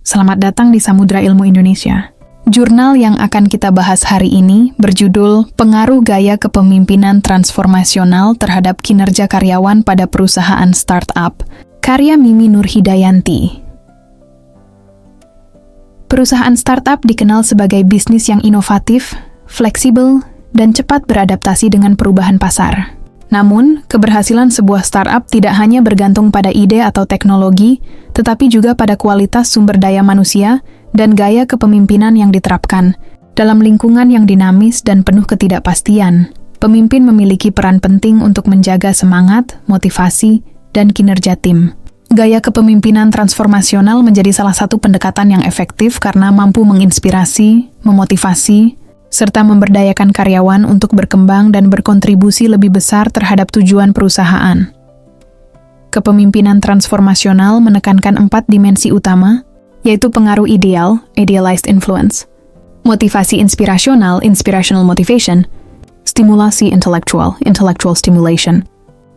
Selamat datang di Samudra Ilmu Indonesia. Jurnal yang akan kita bahas hari ini berjudul Pengaruh Gaya Kepemimpinan Transformasional Terhadap Kinerja Karyawan pada Perusahaan Startup, karya Mimi Nurhidayanti. Perusahaan startup dikenal sebagai bisnis yang inovatif, fleksibel, dan cepat beradaptasi dengan perubahan pasar. Namun, keberhasilan sebuah startup tidak hanya bergantung pada ide atau teknologi, tetapi juga pada kualitas sumber daya manusia dan gaya kepemimpinan yang diterapkan. Dalam lingkungan yang dinamis dan penuh ketidakpastian, pemimpin memiliki peran penting untuk menjaga semangat, motivasi, dan kinerja tim. Gaya kepemimpinan transformasional menjadi salah satu pendekatan yang efektif karena mampu menginspirasi, memotivasi, serta memberdayakan karyawan untuk berkembang dan berkontribusi lebih besar terhadap tujuan perusahaan. Kepemimpinan transformasional menekankan 4 dimensi utama, yaitu pengaruh ideal, idealized influence, motivasi inspirasional, inspirational motivation, stimulasi intellectual, intellectual stimulation,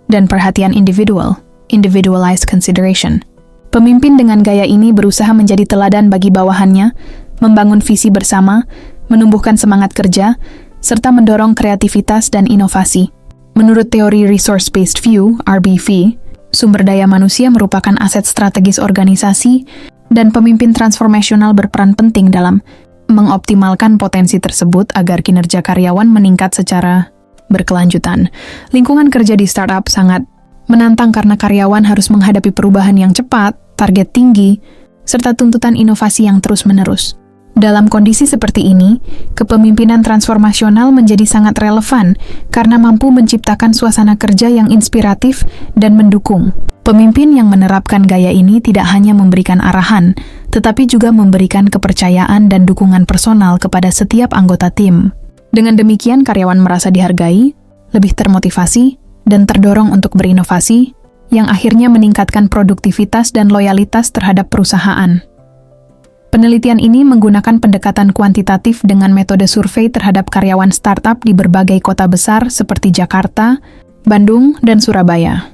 dan perhatian individual, individualized consideration. Pemimpin dengan gaya ini berusaha menjadi teladan bagi bawahannya, membangun visi bersama, menumbuhkan semangat kerja, serta mendorong kreativitas dan inovasi. Menurut teori Resource-Based View, RBV, sumber daya manusia merupakan aset strategis organisasi, dan pemimpin transformasional berperan penting dalam mengoptimalkan potensi tersebut agar kinerja karyawan meningkat secara berkelanjutan. Lingkungan kerja di startup sangat menantang karena karyawan harus menghadapi perubahan yang cepat, target tinggi, serta tuntutan inovasi yang terus-menerus. Dalam kondisi seperti ini, kepemimpinan transformasional menjadi sangat relevan karena mampu menciptakan suasana kerja yang inspiratif dan mendukung. Pemimpin yang menerapkan gaya ini tidak hanya memberikan arahan, tetapi juga memberikan kepercayaan dan dukungan personal kepada setiap anggota tim. Dengan demikian, karyawan merasa dihargai, lebih termotivasi, dan terdorong untuk berinovasi, yang akhirnya meningkatkan produktivitas dan loyalitas terhadap perusahaan. Penelitian ini menggunakan pendekatan kuantitatif dengan metode survei terhadap karyawan startup di berbagai kota besar seperti Jakarta, Bandung, dan Surabaya.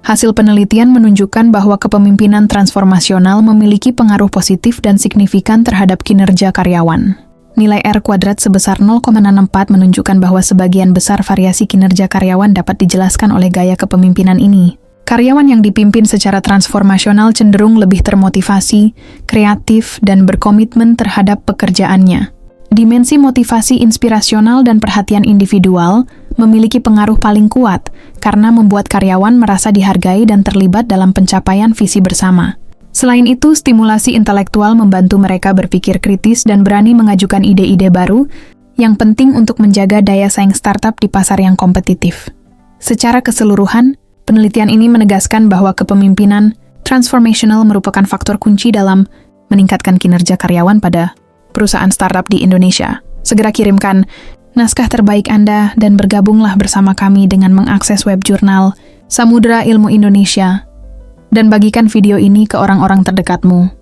Hasil penelitian menunjukkan bahwa kepemimpinan transformasional memiliki pengaruh positif dan signifikan terhadap kinerja karyawan. Nilai R² sebesar 0,64 menunjukkan bahwa sebagian besar variasi kinerja karyawan dapat dijelaskan oleh gaya kepemimpinan ini. Karyawan yang dipimpin secara transformasional cenderung lebih termotivasi, kreatif, dan berkomitmen terhadap pekerjaannya. Dimensi motivasi inspirasional dan perhatian individual memiliki pengaruh paling kuat karena membuat karyawan merasa dihargai dan terlibat dalam pencapaian visi bersama. Selain itu, stimulasi intelektual membantu mereka berpikir kritis dan berani mengajukan ide-ide baru yang penting untuk menjaga daya saing startup di pasar yang kompetitif. Secara keseluruhan, penelitian ini menegaskan bahwa kepemimpinan transformational merupakan faktor kunci dalam meningkatkan kinerja karyawan pada perusahaan startup di Indonesia. Segera kirimkan naskah terbaik Anda dan bergabunglah bersama kami dengan mengakses web jurnal Samudra Ilmu Indonesia dan bagikan video ini ke orang-orang terdekatmu.